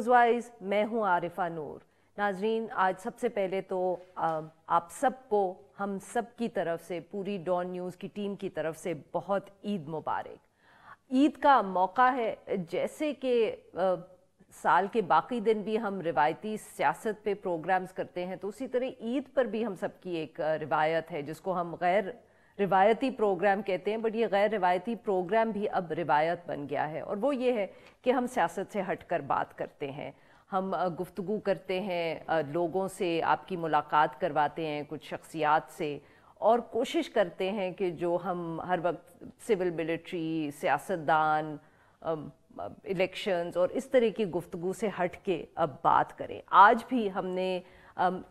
News wise, میں ہوں عارفہ نور۔ ناظرین، آج سب سے پہلے تو آپ سب کو ہم سب کی طرف سے، پوری ڈان نیوز کی ٹیم کی طرف سے بہت عید مبارک۔ عید کا موقع ہے، جیسے کہ سال کے باقی دن بھی ہم روایتی سیاست پہ پروگرامز کرتے ہیں، تو اسی طرح عید پر بھی ہم سب کی ایک روایت ہے جس کو ہم غیر روایتی پروگرام کہتے ہیں، بٹ یہ غیر روایتی پروگرام بھی اب روایت بن گیا ہے، اور وہ یہ ہے کہ ہم سیاست سے ہٹ کر بات کرتے ہیں، ہم گفتگو کرتے ہیں، لوگوں سے آپ کی ملاقات کرواتے ہیں، کچھ شخصیات سے، اور کوشش کرتے ہیں کہ جو ہم ہر وقت سول ملٹری، سیاستدان، الیکشنز اور اس طرح کی گفتگو سے ہٹ کے اب بات کریں۔ آج بھی ہم نے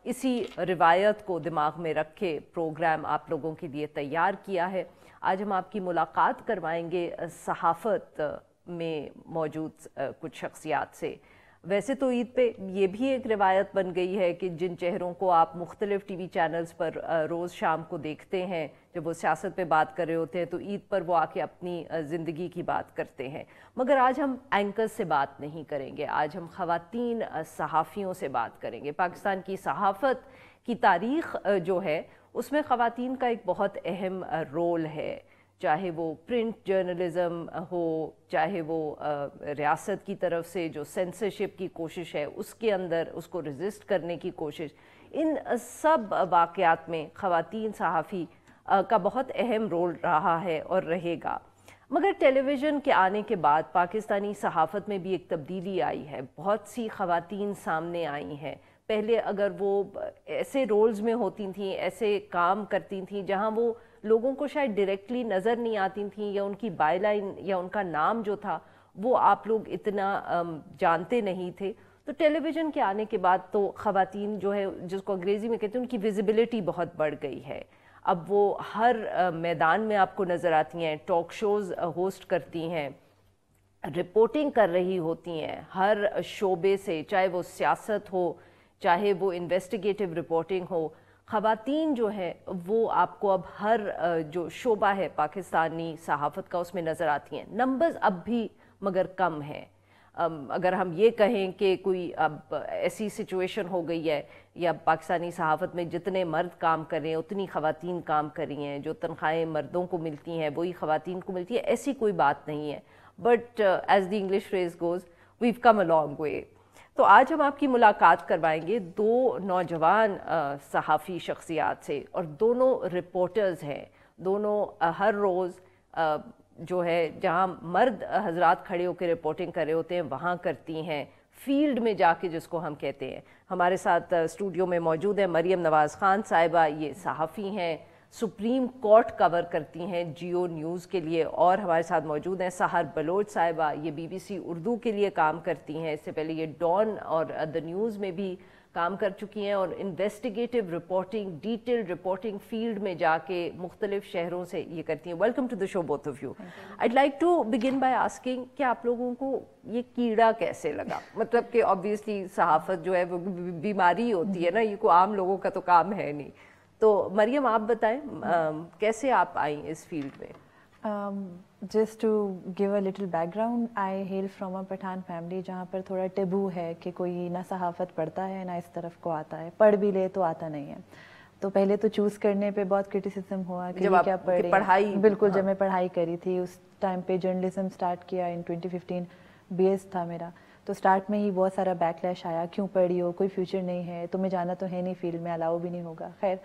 اسی روایت کو دماغ میں رکھ کے پروگرام آپ لوگوں کے لیے تیار کیا ہے۔ آج ہم آپ کی ملاقات کروائیں گے صحافت میں موجود کچھ شخصیات سے۔ ویسے تو عید پہ یہ بھی ایک روایت بن گئی ہے کہ جن چہروں کو آپ مختلف ٹی وی چینلز پر روز شام کو دیکھتے ہیں، جب وہ سیاست پہ بات کر رہے ہوتے ہیں تو عید پر وہ آ کے اپنی زندگی کی بات کرتے ہیں، مگر آج ہم اینکر سے بات نہیں کریں گے، آج ہم خواتین صحافیوں سے بات کریں گے۔ پاکستان کی صحافت کی تاریخ جو ہے اس میں خواتین کا ایک بہت اہم رول ہے، چاہے وہ پرنٹ جرنلزم ہو، چاہے وہ ریاست کی طرف سے جو سینسرشپ کی کوشش ہے اس کے اندر اس کو ریزسٹ کرنے کی کوشش، ان سب واقعات میں خواتین صحافی کا بہت اہم رول رہا ہے اور رہے گا۔ مگر ٹیلی ویژن کے آنے کے بعد پاکستانی صحافت میں بھی ایک تبدیلی آئی ہے، بہت سی خواتین سامنے آئی ہیں۔ پہلے اگر وہ ایسے رولز میں ہوتی تھیں، ایسے کام کرتی تھیں جہاں وہ لوگوں کو شاید ڈائریکٹلی نظر نہیں آتی تھیں، یا ان کی بائی لائن یا ان کا نام جو تھا وہ آپ لوگ اتنا جانتے نہیں تھے، تو ٹیلی ویژن کے آنے کے بعد تو خواتین جو ہے، جس کو انگریزی میں کہتے ہیں، ان کی ویزیبلٹی بہت بڑھ گئی ہے۔ اب وہ ہر میدان میں آپ کو نظر آتی ہیں، ٹاک شوز ہوسٹ کرتی ہیں، رپورٹنگ کر رہی ہوتی ہیں ہر شعبے سے، چاہے وہ سیاست ہو، چاہے وہ انویسٹیگیٹو رپورٹنگ ہو۔ خواتین جو ہے وہ آپ کو اب ہر جو شعبہ ہے پاکستانی صحافت کا اس میں نظر آتی ہیں۔ نمبرز اب بھی مگر کم ہیں۔ اگر ہم یہ کہیں کہ کوئی اب ایسی سچویشن ہو گئی ہے، یا پاکستانی صحافت میں جتنے مرد کام کر رہے ہیں اتنی خواتین کام کر رہی ہیں، جو تنخواہیں مردوں کو ملتی ہیں وہی خواتین کو ملتی ہے، ایسی کوئی بات نہیں ہے، but as the English phrase goes, we've come a long way. تو آج ہم آپ کی ملاقات کروائیں گے دو نوجوان صحافی شخصیات سے، اور دونوں رپورٹرز ہیں، دونوں ہر روز جو ہے جہاں مرد حضرات کھڑے ہو کے رپورٹنگ کر رہے ہوتے ہیں وہاں کرتی ہیں، فیلڈ میں جا کے جس کو ہم کہتے ہیں۔ ہمارے ساتھ اسٹوڈیو میں موجود ہیں مریم نواز خان صاحبہ، یہ صحافی ہیں، سپریم کورٹ کور کرتی ہیں جیو نیوز کے لیے، اور ہمارے ساتھ موجود ہیں سحر بلوچ صاحبہ، یہ بی بی سی اردو کے لیے کام کرتی ہیں، اس سے پہلے یہ ڈان اور دا نیوز میں بھی کام کر چکی ہیں، اور investigative reporting, detail reporting field میں جا کے مختلف شہروں سے یہ کرتی ہیں۔ Welcome to the show both of you. I'd like to begin by asking کہ آپ لوگوں کو یہ کیڑا کیسے لگا؟ مطلب کہ obviously صحافت جو ہے وہ بیماری ہوتی ہے نا، یہ کوئی عام لوگوں کا تو کام ہے نہیں۔ تو مریم آپ بتائیں کیسے آپ آئیں اس فیلڈ میں؟ Just to give a little background, I hail from a Pathan family جہاں پر تھوڑا ٹیبو ہے کہ کوئی نہ صحافت پڑھتا ہے نہ اس طرف کو آتا ہے، پڑھ بھی لے تو آتا نہیں ہے۔ تو پہلے تو چوز کرنے پہ بہت کرٹیسزم ہوا کہ یہ کیا پڑھیں، بالکل جب میں پڑھائی کری تھی اس ٹائم پہ جرنلزم سٹارٹ کیا ان 2015، بی ایس تھا میرا، تو سٹارٹ میں ہی بہت سارا بیک لیش آیا، کیوں پڑھی ہو، کوئی فیوچر نہیں ہے، تمہیں جانا تو ہے نہیں فیلڈ میں، الاؤ بھی نہیں ہوگا، خیر۔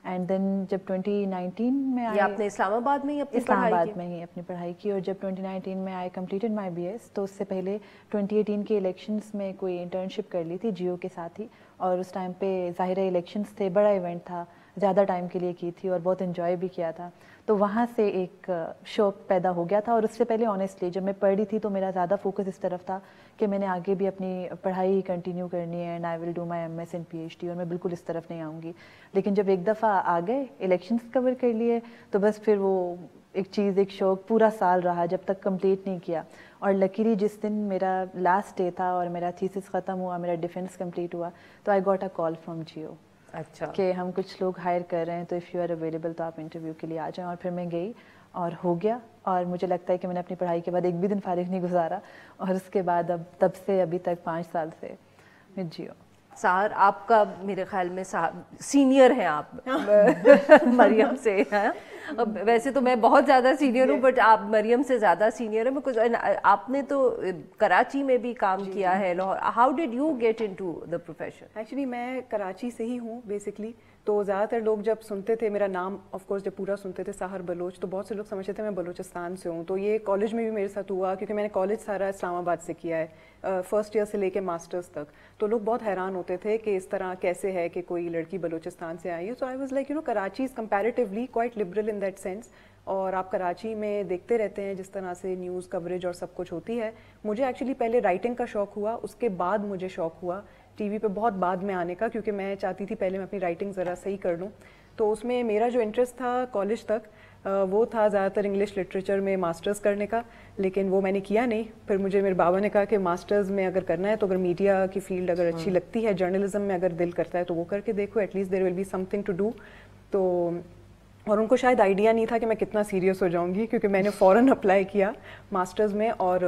اینڈ دین جب 2019 میں آئی، آپ نے اسلام آباد میں ہی اپنی اسلام آباد میں ہی اپنی پڑھائی کی، اور جب 2019 میں آئی کمپلیٹڈ مائی بی ایس، تو اس سے پہلے 2018 کے الیکشنز میں کوئی انٹرنشپ کر لی تھی جیو کے ساتھ ہی، اور اس ٹائم پہ ظاہر الیکشنز تھے، بڑا ایونٹ تھا، زیادہ ٹائم کے لیے کی تھی اور بہت انجوائے بھی کیا تھا، تو وہاں سے ایک شوق پیدا ہو گیا تھا۔ اور اس سے پہلے آنیسٹلی جب میں پڑھ رہی تھی تو میرا زیادہ فوکس اس طرف تھا کہ میں نے آگے بھی اپنی پڑھائی کنٹینیو کرنی ہے، and I will do my M S and P H D, اور میں بالکل اس طرف نہیں آؤں گی۔ لیکن جب ایک دفعہ آ گئے الیکشنز کور کر لیے تو بس پھر وہ ایک چیز، ایک شوق پورا سال رہا جب تک کمپلیٹ نہیں کیا، اور لکیلی جس دن میرا لاسٹ ڈے تھا اور میرا تھیسس ختم ہوا، میرا ڈیفینس کمپلیٹ ہوا، تو I got a call from Geo. اچھا کہ ہم کچھ لوگ ہائر کر رہے ہیں تو اف یو آر اویلیبل تو آپ انٹرویو کے لیے آ جائیں. اور پھر میں گئی اور ہو گیا, اور مجھے لگتا ہے کہ میں نے اپنی پڑھائی کے بعد ایک بھی دن فارغ نہیں گزارا, اور اس کے بعد اب تب سے ابھی تک 5 سال سے میں جیو. سحر آپ کا میرے خیال میں سینئر ہیں آپ مریم سے, ویسے تو میں بہت زیادہ سینئر ہوں بٹ آپ مریم سے زیادہ سینئر ہیں. کچھ آپ نے تو کراچی میں بھی کام کیا ہے, Lahore. How did you get into the profession? Actually میں کراچی سے ہی ہوں بیسکلی, تو زیادہ تر لوگ جب سنتے تھے میرا نام آف کورس جب پورا سنتے تھے سحر بلوچ, تو بہت سے لوگ سمجھتے تھے میں بلوچستان سے ہوں. تو یہ کالج میں بھی میرے ساتھ ہوا کیونکہ میں نے کالج سارا اسلام آباد سے کیا ہے, فرسٹ ایئر سے لے کے ماسٹرز تک. تو لوگ بہت حیران ہوتے تھے کہ اس طرح کیسے ہے کہ کوئی لڑکی بلوچستان سے آئی ہے. So I was like Karachi is comparatively quite liberal in that sense. اور آپ کراچی میں دیکھتے رہتے ہیں جس طرح سے نیوز کوریج اور سب کچھ ہوتی ہے. مجھے ایکچولی پہلے رائٹنگ کا شوق ہوا, اس کے بعد مجھے شوق ہوا ٹی وی پہ بہت بعد میں آنے کا, کیونکہ میں چاہتی تھی پہلے میں اپنی رائٹنگ ذرا صحیح کر لوں. تو اس میں میرا جو انٹرسٹ تھا کالج تک وہ تھا زیادہ تر انگلش لٹریچر میں ماسٹرز کرنے کا, لیکن وہ میں نے کیا نہیں. پھر مجھے میرے بابا نے کہا کہ ماسٹرز میں اگر کرنا ہے تو اگر میڈیا کی فیلڈ اگر اچھی لگتی ہے, جرنلزم میں اگر دل کرتا ہے تو وہ کر کے دیکھو, at least there will be something to do. تو اور ان کو شاید آئیڈیا نہیں تھا کہ میں کتنا سیریس ہو جاؤں گی, کیونکہ میں نے فوراً اپلائی کیا ماسٹرز میں. اور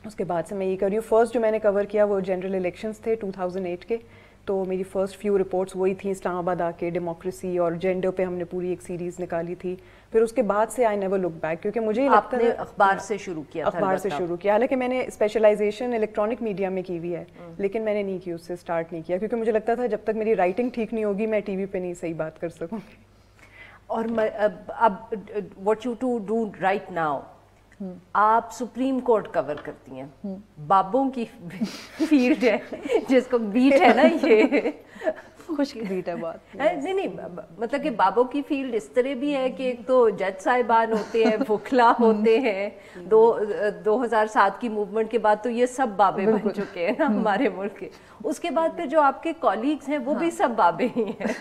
اس کے بعد سے میں یہ کر رہی ہوں. فرسٹ جو میں نے کور کیا وہ جنرل الیکشنز تھے 2008 کے, تو میری فرسٹ فیو رپورٹس وہی تھیں اسلام آباد آ کے, ڈیموکریسی اور جینڈر پہ ہم نے پوری ایک سیریز نکالی تھی. پھر اس کے بعد سے آئی نیور لک بیک, کیونکہ مجھے آپ نے اخبار سے شروع کیا تھا. اخبار سے شروع کیا, حالانکہ میں نے اسپیشلائزیشن الیکٹرانک میڈیا میں کی ہوئی ہے, لیکن میں نے نہیں کی, اس سے اسٹارٹ نہیں کیا, کیونکہ مجھے لگتا تھا جب تک میری رائٹنگ ٹھیک نہیں ہوگی میں ٹی وی پہ نہیں صحیح بات کر سکوں گی. اور اب what you to do right now, آپ سپریم کورٹ کور کرتی ہیں, بابوں کی فیلڈ ہے جس کو بیٹ ہے نا, یہ خوش کی بیٹ ہے بہت. نہیں مطلب کہ بابوں کی فیلڈ اس طرح بھی ہے کہ ایک تو جج صاحبان ہوتے ہیں, وکلا ہوتے ہیں. 2007 کی موومنٹ کے بعد تو یہ سب بابے بن چکے ہیں نا ہمارے ملک کے. اس کے بعد پھر جو آپ کے کالیگز ہیں وہ بھی سب بابے ہی ہیں.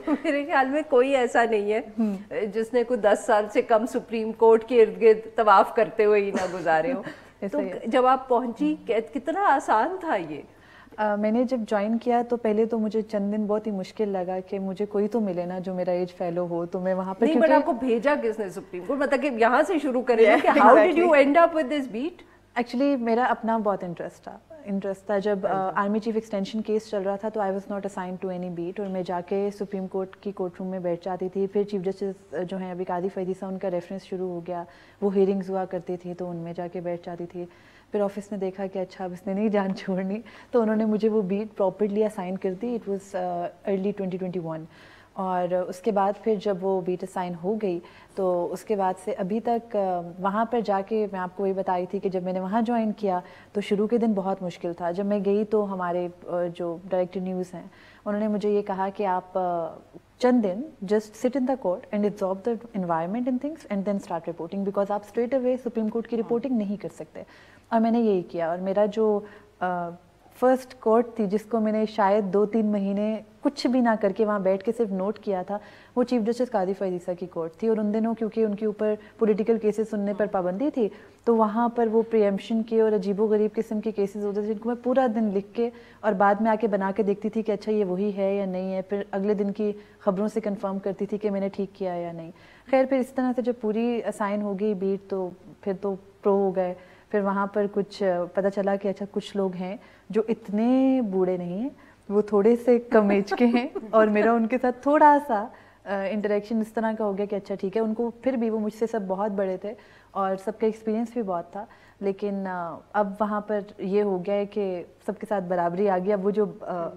میرے خیال میں کوئی ایسا نہیں ہے جس نے کوئی 10 سال سے کم سپریم کورٹ کے ارد گرد طواف کرتے ہوئے ہی نہ گزارے ہوں. تو جب آپ پہنچی کتنا آسان تھا یہ؟ میں نے جب جوائن کیا تو پہلے تو مجھے چند دن بہت ہی مشکل لگا کہ مجھے کوئی تو ملے نا جو میرا ایج فیلو ہو, تو میں وہاں پہ. نہیں بٹ آپ کو بھیجا کس نے سپریم کورٹ, مطلب کہ یہاں سے شروع کریں کہ how did you end up with this beat? Actually میرا اپنا بہت انٹرسٹ تھا. جب آرمی چیف ایکسٹینشن کیس چل رہا تھا تو I was not assign to any beat, اور میں جا کے سپریم کورٹ کی کورٹ روم میں بیٹھ جاتی تھی. پھر چیف جسٹس جو ہیں ابھی قاضی فیضی, ان کا ریفرنس شروع ہو گیا, وہ ہیئرنگز ہوا کرتی تھی تو ان میں جا کے بیٹھ جاتی تھی. پھر آفس نے دیکھا کہ اچھا اب اس نے نہیں جان چھوڑنی, تو انہوں نے مجھے وہ بیٹ پراپرلی اسائن کر دی. It was early 2021. اور اس کے بعد پھر جب وہ بیٹ اسائن ہو گئی تو اس کے بعد سے ابھی تک وہاں پر جا کے میں آپ کو یہ بتائی تھی کہ جب میں نے وہاں جوائن کیا تو شروع کے دن بہت مشکل تھا. جب میں گئی تو ہمارے جو ڈائریکٹر نیوز ہیں انہوں نے مجھے یہ کہا کہ آپ چند دن just sit in the court and observe the environment and things and then start reporting, because آپ اسٹریٹ اوے سپریم کورٹ کی رپورٹنگ نہیں کر سکتے. اور میں نے یہی کیا, اور میرا جو فرسٹ کورٹ تھی جس کو میں نے شاید 2-3 مہینے کچھ بھی نہ کر کے وہاں بیٹھ کے صرف نوٹ کیا تھا, وہ چیف جسٹس قاضی فیضی کی کورٹ تھی. اور ان دنوں کیونکہ ان کے اوپر پولیٹیکل کیسز سننے پر پابندی تھی تو وہاں پر وہ پریمپشن کے اور عجیب و غریب قسم کے کیسز ہوتے تھے جن کو میں پورا دن لکھ کے اور بعد میں آ کے بنا کے دیکھتی تھی کہ اچھا یہ وہی ہے یا نہیں ہے. پھر اگلے دن کی خبروں سے کنفرم کرتی تھی کہ میں نے ٹھیک کیا یا نہیں. خیر پھر اس طرح سے جب پوری اسائن ہو گئی بیٹ تو پھر تو پرو ہو گئے. پھر وہاں پر کچھ پتہ چلا کہ اچھا کچھ لوگ ہیں جو اتنے بوڑھے نہیں ہیں, وہ تھوڑے سے کم ایج کے ہیں, اور میرا ان کے ساتھ تھوڑا سا انٹریکشن اس طرح کا ہو گیا کہ اچھا ٹھیک ہے. ان کو پھر بھی وہ مجھ سے سب بہت بڑے تھے اور سب کا ایکسپیرینس بھی بہت تھا, لیکن اب وہاں پر یہ ہو گیا ہے کہ سب کے ساتھ برابری آ گئی. اب وہ جو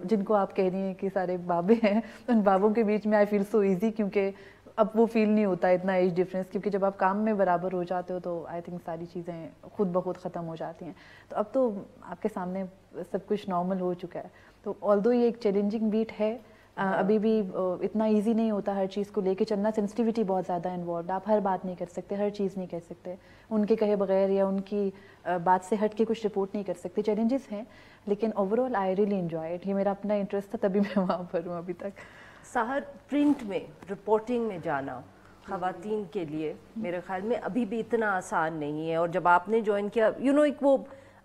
جن کو آپ کہہ رہی ہیں کہ سارے بابے ہیں, ان بابوں کے بیچ میں آئی فیل سو ایزی, کیونکہ اب وہ فیل نہیں ہوتا اتنا ایج ڈفرینس, کیونکہ جب آپ کام میں برابر ہو جاتے ہو تو آئی تھنک ساری چیزیں خود بخود ختم ہو جاتی ہیں. تو اب تو آپ کے سامنے سب کچھ نارمل ہو چکا ہے. تو آلدو یہ ایک چیلنجنگ بیٹ ہے, ابھی بھی اتنا ایزی نہیں ہوتا ہر چیز کو لے کے چلنا. سینسٹیوٹی بہت زیادہ انوالوڈ, آپ ہر بات نہیں کر سکتے, ہر چیز نہیں کہہ سکتے, ان کے کہے بغیر یا ان کی بات سے ہٹ کے کچھ رپورٹ نہیں کر سکتے. چیلنجز ہیں, لیکن over all I really enjoy it. یہ میرا اپنا انٹرسٹ تھا تبھی میں وہاں پر ہوں ابھی تک. سحر, پرنٹ میں رپورٹنگ میں جانا خواتین کے لیے میرے خیال میں ابھی بھی اتنا آسان نہیں ہے. اور جب آپ نے جوائن کیا ایک وہ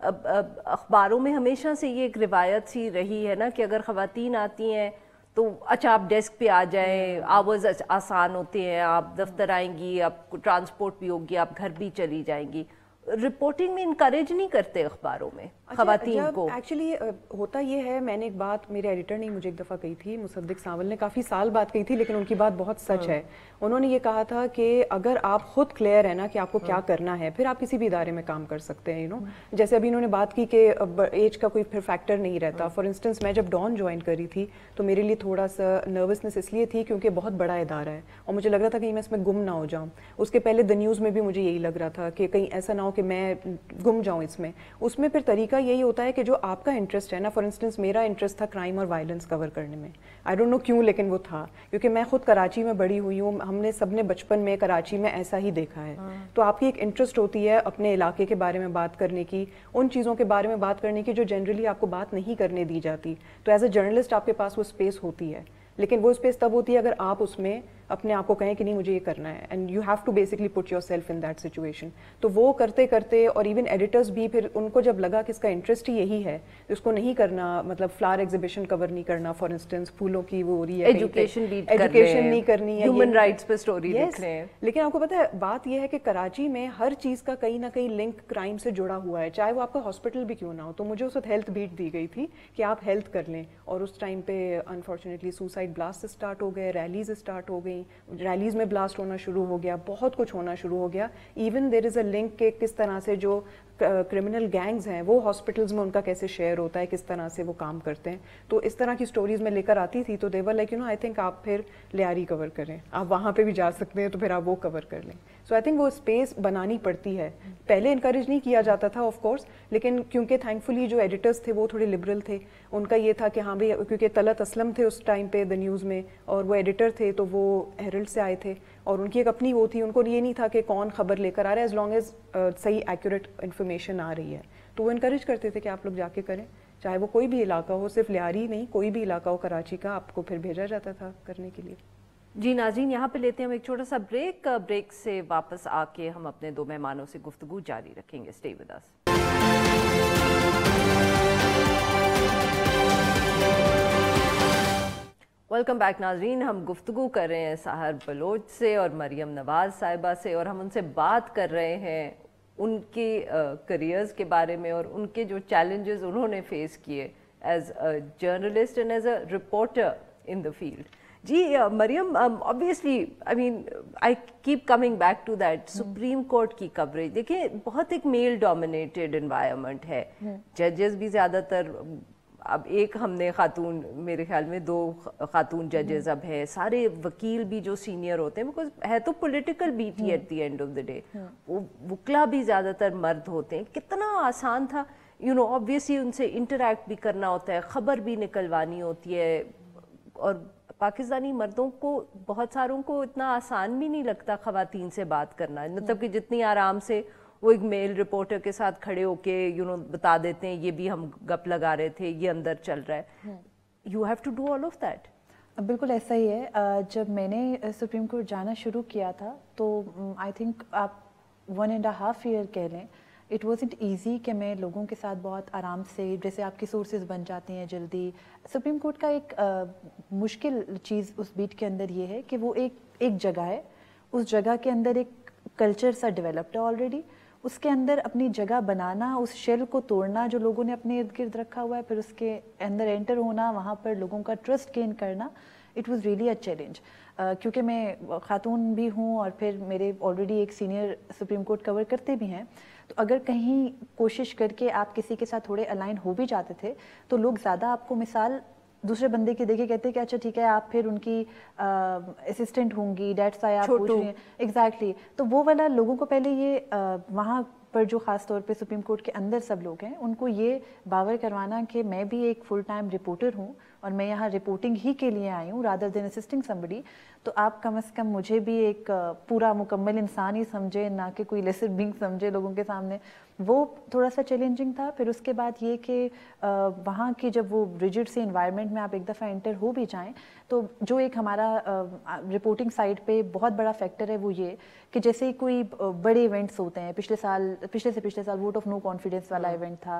اخباروں میں ہمیشہ سے یہ ایک روایت سی رہی ہے نا کہ اگر خواتین آتی ہیں تو اچھا آپ ڈیسک پہ آ جائیں, آورز آسان ہوتے ہیں, آپ دفتر آئیں گی, آپ کو ٹرانسپورٹ بھی ہوگی, آپ گھر بھی چلی جائیں گی. رپورٹنگ میں انکریج نہیں کرتے اخباروں میں خواتین کو. ایکچولی ہوتا یہ ہے, میں نے ایک بات میرے ایڈیٹر نے مجھے ایک دفعہ کہی تھی, مصدق سانول نے کافی سال بات کہی تھی, لیکن ان کی بات بہت سچ ہے. انہوں نے یہ کہا تھا کہ اگر آپ خود کلیئر ہے نا کہ آپ کو کیا کرنا ہے, پھر آپ کسی بھی ادارے میں کام کر سکتے ہیں. جیسے ابھی انہوں نے بات کی کہ ایج کا کوئی پھر فیکٹر نہیں رہتا. فار انسٹنس میں جب ڈان جوائن کری تھی تو میرے لیے تھوڑا سا نروسنس اس لیے تھی کیونکہ بہت بڑا ادارہ ہے اور مجھے لگ رہا تھا کہ میں اس میں گم نہ ہو جاؤں. اس کے پہلے دا نیوز میں بھی مجھے یہی لگ رہا تھا کہ کہیں ایسا نہ ہو کہ میں گم جاؤں اس میں. اس میں پھر طریقہ یہی ہوتا ہے کہ جو آپ کا انٹرسٹ ہے نا, فار انسٹنس میرا انٹرسٹ تھا کرائم اور وائلنس کور کرنے میں. آئی ڈونٹ نو کیوں, لیکن وہ تھا کیونکہ میں خود کراچی میں بڑی ہوئی ہوں, ہم نے سب نے بچپن میں کراچی میں ایسا ہی دیکھا ہے. تو آپ کی ایک انٹرسٹ ہوتی ہے اپنے علاقے کے بارے میں بات کرنے کی, ان چیزوں کے بارے میں بات کرنے کی جو جنرلی آپ کو بات نہیں کرنے دی جاتی. تو ایز اے جرنلسٹ آپ کے پاس وہ اسپیس ہوتی ہے, لیکن وہ اسپیس تب ہوتی ہے اگر آپ اس میں اپنے آپ کو کہیں کہ نہیں مجھے یہ کرنا ہے, and you have to basically put yourself in that situation. تو وہ کرتے کرتے, اور ایون ایڈیٹرز بھی پھر ان کو جب لگا کہ اس کا انٹرسٹ ہی یہی ہے, اس کو نہیں کرنا, مطلب فلاور ایگزیبیشن کور نہیں کرنا, فار انسٹنس پھولوں کی وہ ہو رہی ہے, ایجوکیشن نہیں کرنی ہے, ہیومن رائٹس پہ اسٹوری لکھ رہے ہیں. لیکن آپ کو پتہ ہے بات یہ ہے کہ کراچی میں ہر چیز کا کہیں نہ کہیں لنک کرائم سے جڑا ہوا ہے, چاہے وہ آپ کا ہاسپٹل بھی کیوں نہ ہو. تو مجھے اس وقت ہیلتھ بیٹ دی گئی تھی کہ آپ ہیلتھ کر لیں, اور اس ٹائم پہ انفارچونیٹلی سوسائڈ بلاسٹ اسٹارٹ ہو گئے, ریلیز اسٹارٹ ہو گئیں, ریلیز میں بلاسٹ ہونا شروع ہو گیا, بہت کچھ ہونا شروع ہو گیا. Even there is a link کہ کس طرح سے جو کرمنل گینگز ہیں وہ ہاسپٹلز میں ان کا کیسے شیئر ہوتا ہے, کس طرح سے وہ کام کرتے ہیں. تو اس طرح کی سٹوریز میں لے کر آتی تھی. تو دے ور لائک آئی تھنک آپ پھر لیاری کور کریں, آپ وہاں پہ بھی جا سکتے ہیں, تو پھر آپ وہ کور کر لیں. سو آئی تھنک وہ اسپیس بنانی پڑتی ہے. پہلے انکریج نہیں کیا جاتا تھا آف کورس, لیکن کیونکہ تھینک فلی جو ایڈیٹرز تھے وہ تھوڑے لبرل تھے, ان کا یہ تھا کہ ہاں بھائی, کیونکہ طلعت اسلم تھے اس ٹائم پہ دا نیوز میں, اور وہ ایڈیٹر تھے, تو وہ ہیرلڈ سے آئے تھے, اور ان کی ایک اپنی وہ تھی, ان کو یہ نہیں تھا کہ کون خبر لے کر آ رہا ہے, ایز لانگ ایز صحیح ایکوریٹ انفارمیشن آ رہی ہے. تو وہ انکریج کرتے تھے کہ آپ لوگ جا کے کریں, چاہے وہ کوئی بھی علاقہ ہو, صرف لیاری نہیں, کوئی بھی علاقہ ہو کراچی کا, آپ کو پھر بھیجا جاتا تھا کرنے کے لیے. جی ناظرین, یہاں پہ لیتے ہیں ہم ایک چھوٹا سا بریک. بریک سے واپس آ کے ہم اپنے دو مہمانوں سے گفتگو جاری رکھیں گے. Stay with us. Welcome back ناظرین. ہم گفتگو کر رہے ہیں سحر بلوچ سے اور مریم نواز صاحبہ سے, اور ہم ان سے بات کر رہے ہیں ان کے کریئرز کے بارے میں اور ان کے جو چیلنجز انہوں نے فیس کیے as a journalist and as a reporter in the field. جی Maryam, obviously I mean I keep coming back to that supreme court کی کوریج. دیکھیں بہت ایک میل ڈومینیٹڈ انوائرمنٹ ہے, ججز بھی زیادہ تر, اب ایک ہم نے خاتون, میرے خیال میں 2 خاتون ججز اب ہیں, سارے وکیل بھی جو سینئر ہوتے ہیں, بیکاز ہے تو پولیٹیکل بیٹ ہی at the end of the day, وکلا بھی زیادہ تر مرد ہوتے ہیں. کتنا آسان تھا obviously ان سے انٹریکٹ بھی کرنا ہوتا ہے, خبر بھی نکلوانی ہوتی ہے, اور پاکستانی مردوں کو بہت ساروں کو اتنا آسان بھی نہیں لگتا خواتین سے بات کرنا, مطلب کہ جتنی آرام سے وہ ایک میل رپورٹر کے ساتھ کھڑے ہو کے بتا دیتے ہیں یہ بھی ہم گپ لگا رہے تھے, یہ اندر چل رہا ہے. You have to do all of that. بالکل ایسا ہی ہے. جب میں نے سپریم کورٹ جانا شروع کیا تھا تو آئی تھنک آپ 1.5 year کہہ لیں, اٹ وازنٹ ایزی کہ میں لوگوں کے ساتھ بہت آرام سے, جیسے آپ کی سورسز بن جاتے ہیں جلدی. سپریم کورٹ کا ایک مشکل چیز اس بیٹ کے اندر یہ ہے کہ وہ ایک جگہ ہے, اس جگہ کے اندر ایک کلچر سا ڈیولپڈ ہے آلریڈی, اس کے اندر اپنی جگہ بنانا, اس شیل کو توڑنا جو لوگوں نے اپنے ارد گرد رکھا ہوا ہے, پھر اس کے اندر انٹر ہونا, وہاں پر لوگوں کا ٹرسٹ گین کرنا, it was really a challenge. کیونکہ میں خاتون بھی ہوں اور پھر میرے آلریڈی ایک سینئر سپریم کورٹ کور کرتے بھی ہیں, تو اگر کہیں کوشش کر کے آپ کسی کے ساتھ تھوڑے الائن ہو بھی جاتے تھے تو لوگ زیادہ آپ کو مثال دوسرے بندے کے دیکھے کہتے کہ اچھا ٹھیک ہے آپ پھر ان کی اسسٹنٹ ہوں گی, ڈیٹس آئے آپ پوچھ رہی ہیں. ایگزیکٹلی. تو وہ والا لوگوں کو پہلے یہ وہاں پر جو خاص طور پہ سپریم کورٹ کے اندر سب لوگ ہیں, ان کو یہ باور کروانا کہ میں بھی ایک فل ٹائم رپورٹر ہوں اور میں یہاں رپورٹنگ ہی کے لیے آئی ہوں رادر دین اسسٹنگ سمبڈی, تو آپ کم از کم مجھے بھی ایک پورا مکمل انسان ہی سمجھے, نہ کہ کوئی لیسر بینگ سمجھے لوگوں کے سامنے. وہ تھوڑا سا چیلنجنگ تھا. پھر اس کے بعد یہ کہ وہاں کی جب وہ ریجڈ سے انوائرمنٹ میں آپ ایک دفعہ انٹر ہو بھی جائیں تو جو ایک ہمارا رپورٹنگ سائٹ پہ بہت بڑا فیکٹر ہے وہ یہ کہ جیسے کوئی بڑے ایونٹس ہوتے ہیں, پچھلے سے پچھلے سال ووٹ آف نو کانفیڈنس والا ایونٹ تھا,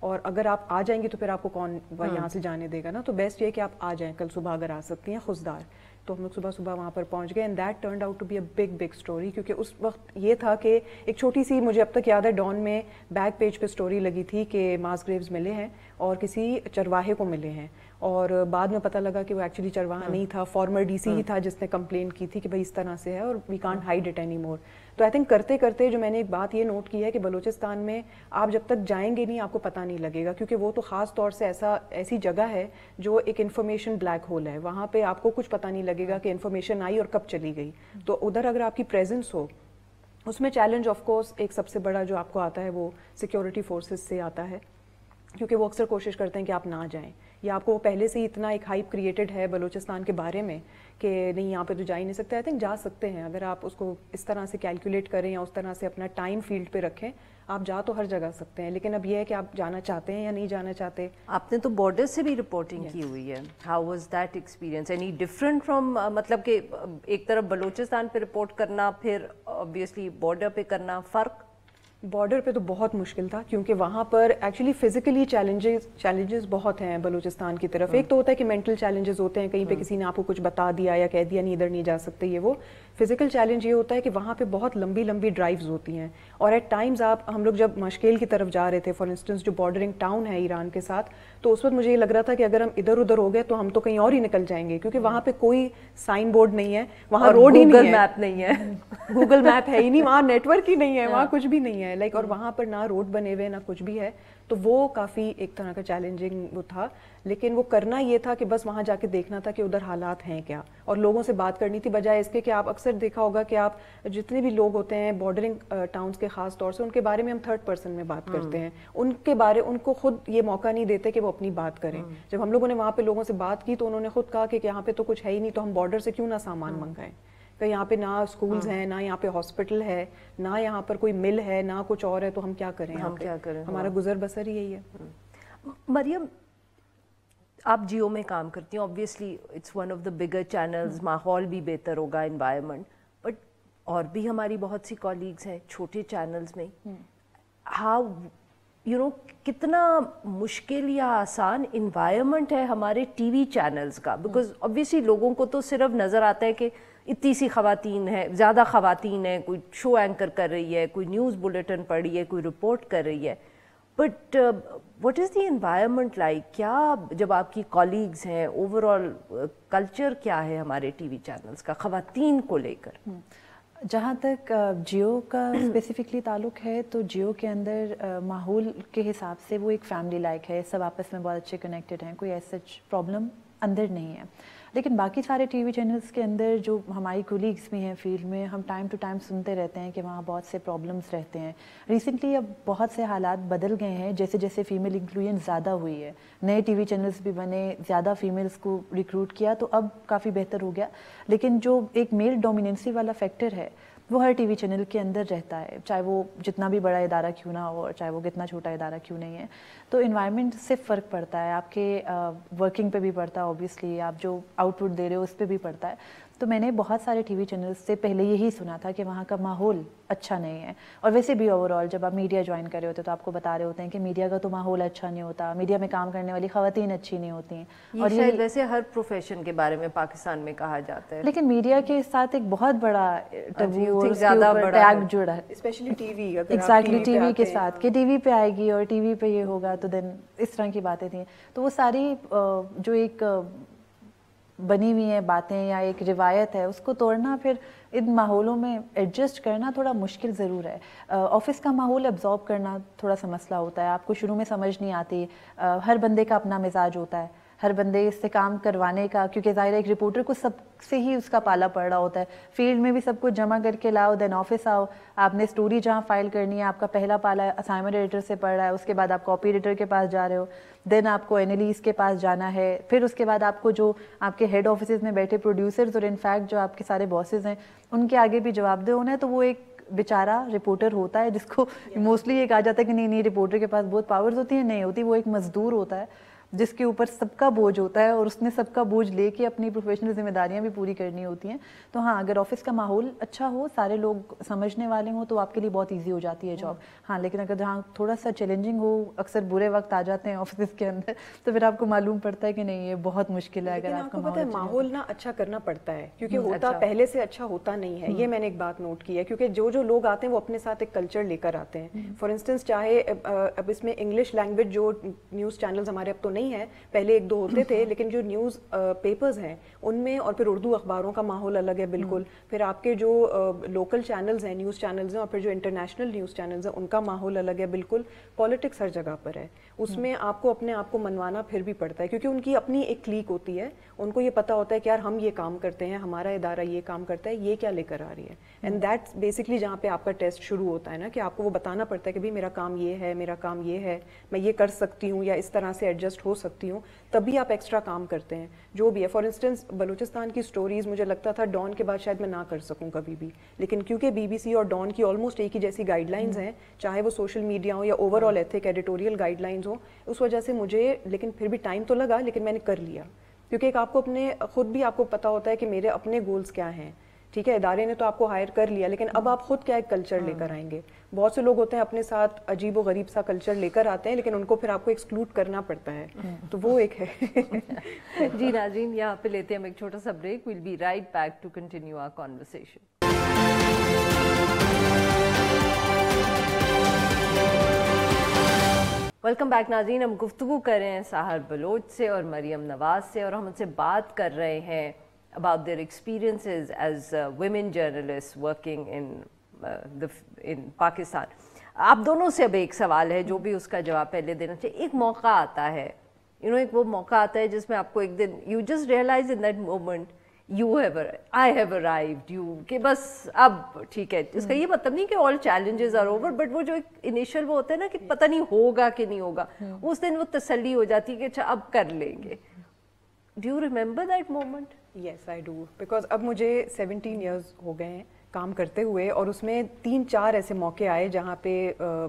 اور اگر آپ آ جائیں گی تو پھر آپ کو کون یہاں سے جانے دے گا نا. تو بیسٹ یہ کہ آپ آ جائیں کل صبح اگر آ سکتی ہیں خضدار. تو ہم لوگ صبح صبح وہاں پر پہنچ گئے and that turned out to be a big story, کیونکہ اس وقت یہ تھا کہ ایک چھوٹی سی, مجھے اب تک یاد ہے, ڈان میں بیک پیج پہ اسٹوری لگی تھی کہ ماس گریوز ملے ہیں اور کسی چرواہے کو ملے ہیں, اور بعد میں پتہ لگا کہ وہ ایکچولی چرواہا نہیں تھا, فارمر ڈی سی ہی تھا جس نے کمپلین کی تھی کہ بھائی اس طرح سے ہے اور we can't hide it any more. تو آئی تھنک کرتے کرتے جو میں نے ایک بات یہ نوٹ کی ہے کہ بلوچستان میں آپ جب تک جائیں گے نہیں آپ کو پتہ نہیں لگے گا, کیونکہ وہ تو خاص طور سے ایسی جگہ ہے جو ایک انفارمیشن بلیک ہول ہے. وہاں پہ آپ کو کچھ پتہ نہیں لگے گا کہ انفارمیشن آئی اور کب چلی گئی. تو ادھر اگر آپ کی پریزنس ہو, اس میں چیلنج آف کورس ایک سب سے بڑا جو آپ کو آتا ہے وہ سیکیورٹی فورسز سے آتا ہے, کیونکہ وہ اکثر کوشش کرتے ہیں کہ آپ نہ جائیں, یا آپ کو پہلے سے ہی اتنا ایک ہائپ کریٹڈ ہے بلوچستان کے بارے میں کہ نہیں یہاں پہ تو جا ہی نہیں سکتے. آئی تھنک جا سکتے ہیں اگر آپ اس کو اس طرح سے کیلکولیٹ کریں یا اس طرح سے اپنا ٹائم فیلڈ پہ رکھیں, آپ جا تو ہر جگہ سکتے ہیں. لیکن اب یہ ہے کہ آپ جانا چاہتے ہیں یا نہیں جانا چاہتے. آپ نے تو بارڈر سے بھی رپورٹنگ کی ہوئی ہے, how was that experience, any different from, مطلب کہ ایک طرف بلوچستان پہ رپورٹ کرنا پھر آبویسلی بارڈر پہ کرنا, فرق؟ بارڈر پہ تو بہت مشکل تھا, کیونکہ وہاں پر ایکچولی فزیکلی چیلنجز بہت ہیں بلوچستان کی طرف. ایک تو ہوتا ہے کہ مینٹل چیلنجز ہوتے ہیں, کہیں پہ کسی نے آپ کو کچھ بتا دیا یا کہہ دیا نہیں ادھر نہیں جا سکتے, یہ وہ. فزیکل چیلنج یہ ہوتا ہے کہ وہاں پہ بہت لمبی لمبی ڈرائیوز ہوتی ہیں, اور ایٹ ٹائمز ہم لوگ جب مشکل کی طرف جا رہے تھے فار انسٹنس جو بارڈرنگ ٹاؤن ہے ایران کے ساتھ, تو اس وقت مجھے یہ لگ رہا تھا کہ اگر ہم ادھر ادھر ہو گئے تو ہم تو کہیں اور ہی نکل جائیں گے, کیونکہ وہاں پہ کوئی سائن بورڈ نہیں ہے, وہاں روڈ ہی نہیں ہے, گوگل میپ نہیں ہے, گوگل میپ ہے ہی نہیں, وہاں نیٹ ورک ہی نہیں ہے, وہاں کچھ بھی نہیں ہے لائک, اور وہاں پر نہ روڈ بنے ہوئے نہ کچھ بھی ہے. تو وہ کافی ایک طرح کا چیلنجنگ وہ تھا, لیکن وہ کرنا یہ تھا کہ بس وہاں جا کے دیکھنا تھا کہ ادھر حالات ہیں کیا, اور لوگوں سے بات کرنی تھی, بجائے اس کے کہ آپ اکثر دیکھا ہوگا کہ آپ جتنے بھی لوگ ہوتے ہیں بارڈرنگ ٹاؤنز کے خاص طور سے, ان کے بارے میں ہم تھرڈ پرسن میں بات کرتے ہیں, ان کو خود یہ موقع نہیں دیتے کہ وہ اپنی بات کریں. جب ہم لوگوں نے وہاں پہ لوگوں سے بات کی تو انہوں نے خود کہا کہ یہاں پہ تو کچھ ہے ہی نہیں, تو ہم بارڈر سے کیوں نہ سامان منگائیں, کہ یہاں پہ نہ اسکولز ہیں, نہ یہاں پہ ہاسپٹل ہے, نہ یہاں پر کوئی مل ہے, نہ کچھ اور ہے, تو ہم کیا کریں, ہمارا گزر بسر ہی یہی ہے. مریم, آپ جیو میں کام کرتی ہیں, obviously it's one of the bigger channels, ماحول بھی بہتر ہوگا, انوائرمنٹ, بٹ اور بھی ہماری بہت سی کولیگز ہیں چھوٹے چینلز میں. ہاؤ کتنا مشکل یا آسان انوائرمنٹ ہے ہمارے ٹی وی چینلز کا, بیکاز آبویسلی لوگوں کو تو صرف نظر آتا ہے کہ اتنی سی خواتین ہیں, زیادہ خواتین ہیں, کوئی شو اینکر کر رہی ہے, کوئی نیوز بلیٹن پڑھ رہی ہے, کوئی رپورٹ کر رہی ہے, but what is the environment like, کیا جب آپ کی کولیگز ہیں, اوور آل کلچر کیا ہے ہمارے ٹی وی چینلز کا خواتین کو لے کر؟ جہاں تک جیو کا اسپیسیفکلی تعلق ہے تو جیو کے اندر ماحول کے حساب سے وہ ایک فیملی لائک ہے, سب آپس میں بہت اچھے کنیکٹڈ ہیں, کوئی ایسا پرابلم اندر نہیں ہے. لیکن باقی سارے ٹی وی چینلز کے اندر جو ہماری کولیگز بھی ہیں فیلڈ میں, ہم ٹائم ٹو ٹائم سنتے رہتے ہیں کہ وہاں بہت سے پرابلمس رہتے ہیں. ریسنٹلی اب بہت سے حالات بدل گئے ہیں, جیسے جیسے فیمیل انکلوژن زیادہ ہوئی ہے, نئے ٹی وی چینلز بھی بنے, زیادہ فیمیلز کو ریکروٹ کیا, تو اب کافی بہتر ہو گیا. لیکن جو ایک میل ڈومیننسی والا فیکٹر ہے وہ ہر ٹی وی چینل کے اندر رہتا ہے, چاہے وہ جتنا بھی بڑا ادارہ کیوں نہ ہو, اور چاہے وہ کتنا چھوٹا ادارہ کیوں نہیں ہے. تو انوائرمنٹ سے فرق پڑتا ہے, آپ کے ورکنگ پہ بھی پڑتا ہے, اوبیسلی آپ جو آؤٹ پٹ دے رہے ہو اس پہ بھی پڑتا ہے. تو میں نے بہت سارے ٹی وی چینلز سے پہلے یہی سنا تھا کہ وہاں کا ماحول اچھا نہیں ہے, اور ویسے بھی اوور آل جب آپ میڈیا جوائن کر رہے ہوتے تو آپ کو بتا رہے ہوتے ہیں کہ میڈیا کا تو ماحول اچھا نہیں ہوتا, میڈیا میں کام کرنے والی خواتین اچھی نہیں ہوتی ہیں, اور شاید ویسے ہر پروفیشن کے بارے میں پاکستان میں کہا جاتا ہے, لیکن میڈیا کے ساتھ ایک بہت بڑا زیادہ ٹیگ جڑا ہے, especially TV, exactly TV کے ساتھ, کہ ٹی وی پہ آئے گی اور ٹی وی پہ یہ ہوگا, تو دین اس طرح کی باتیں تھیں. تو وہ ساری جو ایک بنی ہوئی ہیں باتیں یا ایک روایت ہے, اس کو توڑنا, پھر ان ماحولوں میں ایڈجسٹ کرنا تھوڑا مشکل ضرور ہے. آفس کا ماحول ایبزارب کرنا تھوڑا سا مسئلہ ہوتا ہے, آپ کو شروع میں سمجھ نہیں آتی, ہر بندے کا اپنا مزاج ہوتا ہے, ہر بندے اس سے کام کروانے کا, کیونکہ ظاہر ہے ایک رپورٹر کو سب سے ہی اس کا پالا پڑ رہا ہوتا ہے, فیلڈ میں بھی سب کچھ جمع کر کے لاؤ, دین آفس آؤ, آپ نے اسٹوری جہاں فائل کرنی ہے, آپ کا پہلا پالا اسائنمنٹ ایڈیٹر سے پڑ رہا ہے, اس کے بعد آپ کاپی ایڈیٹر کے پاس جا رہے ہو, دین آپ کو اینالیسٹ کے پاس جانا ہے, پھر اس کے بعد آپ کو جو آپ کے ہیڈ آفیسز میں بیٹھے پروڈیوسرز اور انفیکٹ جو آپ کے سارے باسز ہیں ان کے آگے بھی جواب دہ ہونا ہے. تو وہ ایک بیچارہ رپورٹر ہوتا ہے جس کو موسٹلی یہ کہا جاتا ہے کہ نہیں رپورٹر کے پاس بہت پاورز ہوتی ہیں, نہیں ہوتی, وہ ایک مزدور ہوتا ہے جس کے اوپر سب کا بوجھ ہوتا ہے اور اس نے سب کا بوجھ لے کے اپنی پروفیشنل ذمہ داریاں بھی پوری کرنی ہوتی ہیں. تو ہاں اگر آفس کا ماحول اچھا ہو, سارے لوگ سمجھنے والے ہوں, تو آپ کے لیے بہت ایزی ہو جاتی ہے جاب. ہاں لیکن اگر جہاں تھوڑا سا چیلنجنگ ہو, اکثر برے وقت آ جاتے ہیں آفس کے اندر, تو پھر آپ کو معلوم پڑتا ہے کہ نہیں یہ بہت مشکل ہے. اگر آپ کو پتہ ہے ماحول نا اچھا کرنا پڑتا ہے, کیونکہ ہوتا پہلے سے اچھا ہوتا نہیں ہے. یہ میں نے ایک بات نوٹ کی ہے, کیونکہ جو لوگ آتے ہیں وہ اپنے ساتھ ایک کلچر لے کر آتے ہیں. فار انسٹنس چاہے اب اس میں انگلش لینگویج جو نیوز چینلز ہمارے اب تو نہیں ہے, پہلے ایک دو ہوتے تھے, لیکن جو نیوز پیپرز ہیں ان میں, اور پھر اردو اخباروں کا ماحول الگ ہے بالکل. پھر آپ کے جو لوکل چینلز ہیں, نیوز چینلز ہیں, اور پھر جو انٹرنیشنل نیوز چینلز ہیں ان کا ماحول الگ ہے بالکل. پالیٹکس ہر جگہ پر ہے, اس میں آپ کو اپنے آپ کو منوانا پھر بھی پڑتا ہے, کیونکہ ان کی اپنی ایک کلیک ہوتی ہے. ان کو یہ پتا ہوتا ہے کہ یار ہم یہ کام کرتے ہیں, ہمارا ادارہ یہ کام کرتا ہے, یہ کیا لے کر آ رہی ہے. اینڈ دیٹس بیسکلی جہاں پہ آپ کا ٹیسٹ شروع ہوتا ہے نا, کہ آپ کو وہ بتانا پڑتا ہے کہ بھائی میرا کام یہ ہے, میرا کام یہ ہے, میں یہ کر سکتی ہوں یا اس طرح سے ایڈجسٹ ہو سکتی ہوں, تبھی آپ ایکسٹرا کام کرتے ہیں جو بھی ہے. فار انسٹنس بلوچستان کی سٹوریز مجھے لگتا تھا ڈان کے بعد شاید میں نہ کر سکوں کبھی بھی, لیکن کیونکہ بی بی سی اور ڈان کی آلموسٹ ایک ہی جیسی گائیڈ لائنز ہیں, چاہے وہ سوشل میڈیا ہو یا over all ethic editorial guide lines ہوں, اس وجہ سے مجھے, لیکن پھر بھی ٹائم تو لگا, لیکن میں نے کر لیا. کیونکہ ایک آپ کو اپنے خود بھی آپ کو پتا ہوتا ہے کہ میرے اپنے گولز کیا ہیں. ٹھیک ہے, ادارے نے تو آپ کو ہائر کر لیا, لیکن اب آپ خود کیا ایک کلچر لے کر آئیں گے. بہت سے لوگ ہوتے ہیں اپنے ساتھ عجیب و غریب سا کلچر لے کر آتے ہیں, لیکن ان کو پھر آپ کو ایکسکلوڈ کرنا پڑتا ہے, تو وہ ایک ہے. جی ناظرین, یہاں پہ لیتے ہیں ہم ایک چھوٹا سا break. We'll be right back to continue our conversation. Welcome back ناظرین. ہم گفتگو کر رہے ہیں ساحر بلوچ سے اور مریم نواز سے, اور ہم ان سے بات کر رہے ہیں about their experiences as women journalists working in Pakistan. آپ دونوں سے اب ایک سوال ہے, جو بھی اس کا جواب پہلے دینا چاہیے. ایک موقع آتا ہے, ایک وہ موقع آتا ہے جس میں آپ کو ایک دن you just realize in that moment I have arrived, کہ بس اب ٹھیک ہے. اس کا یہ مطلب نہیں کہ all challenges are over, but وہ جو ایک انیشل وہ ہوتا ہے نا کہ پتہ نہیں ہوگا کہ نہیں ہوگا, اس دن وہ تسلی ہو جاتی ہے کہ اچھا اب کر لیں گے. Do you remember that moment? Yes, I do. Because اب مجھے 17 years ہو گئے ہیں کام کرتے ہوئے, اور اس میں 3-4 ایسے موقع آئے جہاں پہ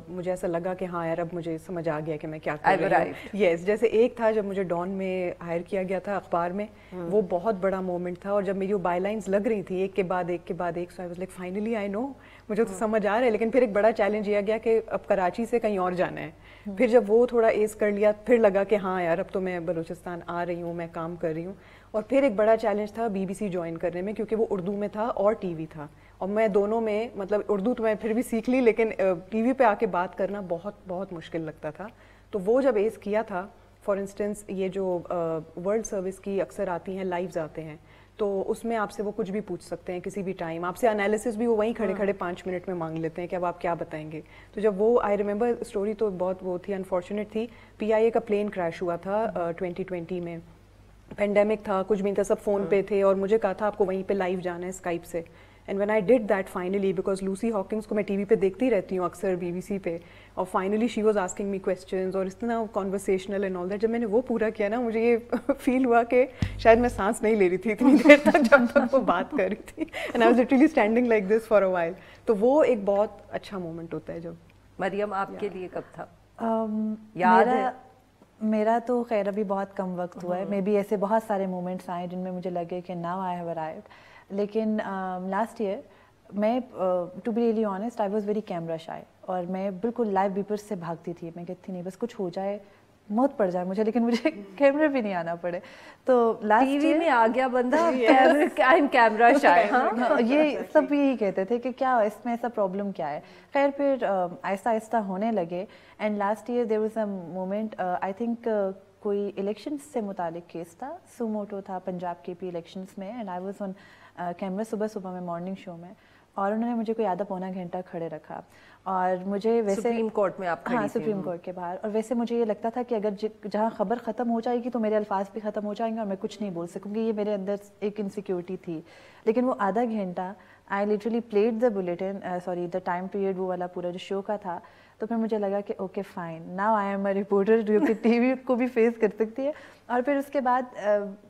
مجھے ایسا لگا کہ ہاں یار اب مجھے سمجھ آ گیا کہ میں کیا کر رہی ہوں. یس, جیسے ایک تھا جب مجھے ڈان میں ہائر کیا گیا تھا اخبار میں, وہ بہت بڑا مومنٹ تھا, اور جب میری وہ بائی لائنز لگ رہی تھی ایک کے بعد ایک کے بعد ایک, so I was like finally I know, مجھے تو سمجھ آ رہا ہے. لیکن پھر ایک بڑا چیلنج یہ گیا کہ اب کراچی سے کہیں اور جانا ہے. پھر جب وہ تھوڑا ایز کر لیا, پھر لگا کہ ہاں یار اب تو میں بلوچستان آ رہی ہوں, میں کام کر رہی ہوں. اور پھر ایک بڑا چیلنج تھا بی بی سی جوائن کرنے میں, کیونکہ وہ اردو میں تھا اور ٹی وی تھا, اور میں دونوں میں, مطلب اردو تو میں پھر بھی سیکھ لی, لیکن ٹی وی پہ آ کے بات کرنا بہت بہت مشکل لگتا تھا. تو وہ جب ایز کیا تھا, فار انسٹنس یہ جو ورلڈ سروس کی اکثر آتی ہیں, لائیوز آتے ہیں, تو اس میں آپ سے وہ کچھ بھی پوچھ سکتے ہیں کسی بھی ٹائم, آپ سے انالیسس بھی وہ وہیں کھڑے کھڑے 5 منٹ میں مانگ لیتے ہیں کہ اب آپ کیا بتائیں گے. تو جب وہ, آئی ریمبر اسٹوری تو بہت وہ تھی, انفارچونیٹ تھی. پی آئی اے کا پلین کریش ہوا تھا 2020 میں, پینڈیمک تھا, کچھ بھی نہیں تھا, سب فون پہ تھے, اور مجھے کہا تھا آپ کو وہیں پہ لائیو جانا ہے اسکائپ سے. And when I did that finally, because Lucy Hawkings کو میں ٹی وی پہ دیکھتی رہتی ہوں اکثر بی بی سی پہ, اور finally she was asking me questions, اور اتنا کانورسیشنل اینڈ آل دیٹ. جب میں نے وہ پورا کیا نا, مجھے یہ فیل ہوا کہ شاید میں سانس نہیں لے رہی تھی اتنی دیر تک جب تک وہ بات کر رہی تھی, and I was literally standing like this for a while. تو وہ ایک بہت اچھا مومنٹ ہوتا ہے. جب مریم آپ کے لیے کب تھا یاد ہے؟ میرا تو خیر ابھی بہت کم وقت ہوا ہے, مے بی ایسے بہت سارے مومنٹس آئے جن میں مجھے لگے کہ ناؤ آئی ہیو ارائیوڈ. لیکن لاسٹ ایئر میں, to be really honest, I was very camera shy, اور میں بالکل لائیو بیپرس سے بھاگتی تھی. میں کہتی نہیں بس کچھ ہو جائے, موت پڑ جائے مجھے, لیکن مجھے کیمرے بھی نہیں آنا پڑے. تو لاسٹ ٹی وی میں آ گیا بندہ, کیمرا شائی. ہاں, یہ سب یہی کہتے تھے کہ کیا اس میں ایسا پرابلم کیا ہے. خیر پھر آہستہ آہستہ ہونے لگے. And last year there was a moment, I think کوئی الیکشنس سے متعلق کیس تھا, سوموٹو تھا پنجاب کے پی الیکشنس میں, and I was on camera صبح میں مارننگ شو میں, اور انہوں نے مجھے کوئی آدھا پونا گھنٹہ کھڑے رکھا, اور مجھے ویسے سپریم کورٹ میں آپ کھڑی تھی. ہاں, سپریم کورٹ کے باہر. اور ویسے مجھے یہ لگتا تھا کہ اگر جہاں خبر ختم ہو جائے گی تو میرے الفاظ بھی ختم ہو جائیں گے اور میں کچھ نہیں بول سکوں گی, یہ میرے اندر ایک انسیکیورٹی تھی. لیکن وہ آدھا گھنٹہ I literally played the bulletin, sorry the time period, وہ والا پورا جو شو کا تھا. تو پھر مجھے لگا کہ okay fine, now I am a reporter جو کہ ٹی وی کو بھی فیس کر سکتی ہے. اور پھر اس کے بعد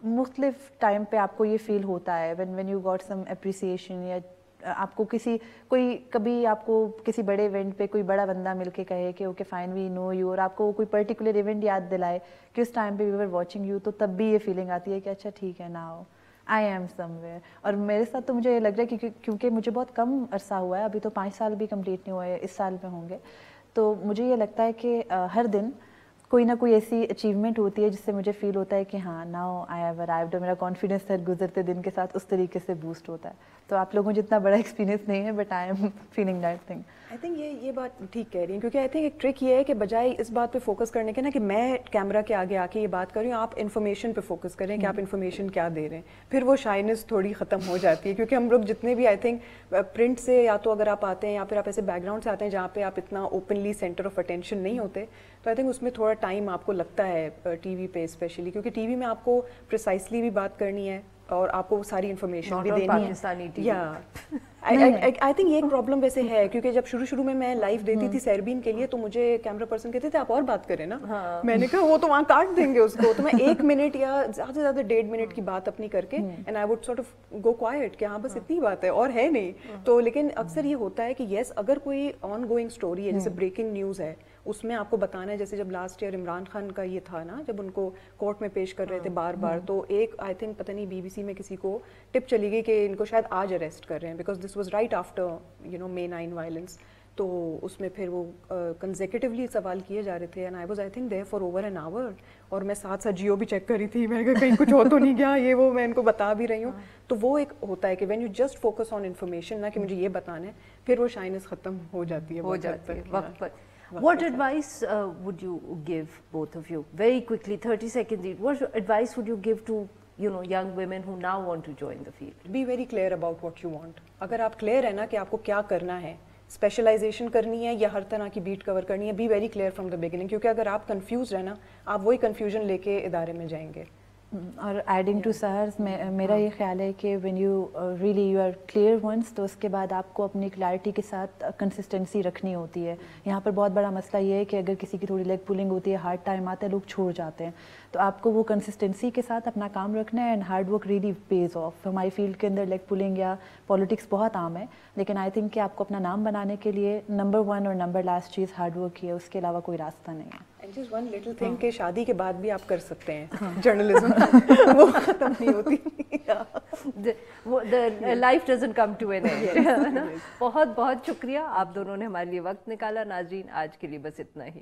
مختلف ٹائم پہ آپ کو یہ فیل ہوتا ہے when you got some appreciation, یا آپ کو کبھی آپ کو کسی بڑے ایونٹ پہ کوئی بڑا بندہ مل کے کہے کہ okay fine we know you, اور آپ کو کوئی پرٹیکولر ایونٹ یاد دلائے کہ اس ٹائم پہ وی ور واچنگ یو، تو تب بھی یہ فیلنگ آتی ہے کہ اچھا ٹھیک ہے now I M some where. اور میرے ساتھ تو مجھے یہ لگ رہا ہے کہ کیونکہ مجھے بہت کم عرصہ ہوا ہے، ابھی تو 5 سال بھی کمپلیٹ نہیں ہوئے، اس سال میں ہوں گے، تو مجھے یہ لگتا ہے کہ ہر دن کوئی نہ کوئی ایسی اچیومنٹ ہوتی ہے جس سے مجھے فیل ہوتا ہے کہ ہاں ناؤ آئی ہیو ارائیوڈ، اور میرا کانفیڈنس ہر گزرتے دن کے ساتھ اس طریقے سے بوسٹ ہوتا ہے. تو آپ لوگوں جتنا بڑا ایکسپیرینس نہیں ہے، but I am feeling that thing. I think یہ بات ٹھیک کہہ رہی ہیں، کیونکہ آئی تھنک ایک ٹرک یہ ہے کہ بجائے اس بات پہ فوکس کرنے کے نا کہ میں کیمرہ کے آگے آ کے یہ بات کر رہی ہوں، آپ انفارمیشن پہ فوکس کریں کہ آپ انفارمیشن کیا دے رہے ہیں. پھر وہ شائنس تھوڑی ختم ہو جاتی ہے، کیونکہ ہم لوگ جتنے بھی آئی تھنک پرنٹ سے یا تو اگر آپ آتے ہیں یا پھر آپ ایسے بیک گراؤنڈ سے آتے ہیں جہاں پہ آپ اتنا اوپنلی سینٹر آف اٹینشن نہیں ہوتے، تو آئی تھنک اس میں تھوڑا ٹائم آپ کو لگتا ہے ٹی وی پہ اسپیشلی، کیونکہ ٹی وی میں آپ کو پریسائسلی بھی بات کرنی ہے اور آپ کو ساری انفارمیشن بھی دینی ہے. یا آئی تھنک یہ ایک پرابلم ویسے ہے، کیونکہ جب شروع میں میں لائیو دیتی تھی سیربین کے لیے تو مجھے کیمرہ پرسن کہتے تھے آپ اور بات کریں نا. میں نے کہا وہ تو وہاں کاٹ دیں گے اس کو، تو میں 1 منٹ یا زیادہ سے زیادہ 1.5 منٹ کی بات اپنی کر کے and I would sort of go quite کہ ہاں بس اتنی بات ہے اور ہے نہیں. تو لیکن اکثر یہ ہوتا ہے کہ یس اگر کوئی آن گوئنگ اسٹوری ہے، جیسے بریکنگ نیوز ہے، اس میں آپ کو بتانا ہے. جیسے جب لاسٹ ایئر عمران خان کا یہ تھا نا، جب ان کو کورٹ میں پیش کر رہے تھے بار بار، تو ایک آئی تھنک پتہ نہیں BBC میں کسی کو ٹپ چلی گئی کہ ان کو شاید آج اریسٹ کر رہے ہیں، because this was right after May 9 violence. تو اس میں پھر وہ کنزیکٹیولی سوال کیے جا رہے تھے and I was I think there for over an hour, اور میں ساتھ جیو بھی چیک کر رہی تھی، میں کہیں کچھ ہو تو نہیں گیا، یہ وہ میں ان کو بتا بھی رہی ہوں. تو وہ ایک ہوتا ہے کہ when you just focus on information نا کہ مجھے یہ بتانا ہے، پھر وہ شائنس ختم ہو جاتی ہے وقت پر. What advice would you give, both of you, very quickly, 30 seconds each, what advice would you give to young women who now want to join the field? Be very clear about what you want. اگر آپ clear ہے نا کہ آپ کو کیا کرنا ہے، اسپیشلائزیشن کرنی ہے یا ہر طرح کی بیٹ کور کرنی ہے، be very clear from the beginning, کیونکہ اگر آپ کنفیوز رہنا آپ وہی کنفیوژن لے کے ادارے میں جائیں گے. اور ایڈنگ ٹو سہرز میرا یہ خیال ہے کہ when you really you are clear once, تو اس کے بعد آپ کو اپنی کلیئرٹی کے ساتھ کنسسٹنسی رکھنی ہوتی ہے. یہاں پر بہت بڑا مسئلہ یہ ہے کہ اگر کسی کی تھوڑی لیگ پولنگ ہوتی ہے، ہارڈ ٹائم آتا ہے، لوگ چھوڑ جاتے ہیں. تو آپ کو وہ کنسسٹنسی کے ساتھ اپنا کام رکھنا ہے، and hard work really pays off. ہماری فیلڈ کے اندر لیگ پولنگ یا پالیٹکس بہت عام ہے، لیکن آئی تھنک کہ آپ کو اپنا نام بنانے کے لیے نمبر 1 اور نمبر لاسٹ چیز ہارڈ ورک ہی ہے، اس کے علاوہ کوئی راستہ نہیں ہے. جسٹ ون لٹل تھنگ کہ شادی کے بعد بھی آپ کر سکتے ہیں جرنلزم، وہ ختم نہیں ہوتی. Life doesn't come to an end. بہت بہت شکریہ، آپ دونوں نے ہمارے لیے وقت نکالا. ناظرین آج کے لیے بس اتنا ہی.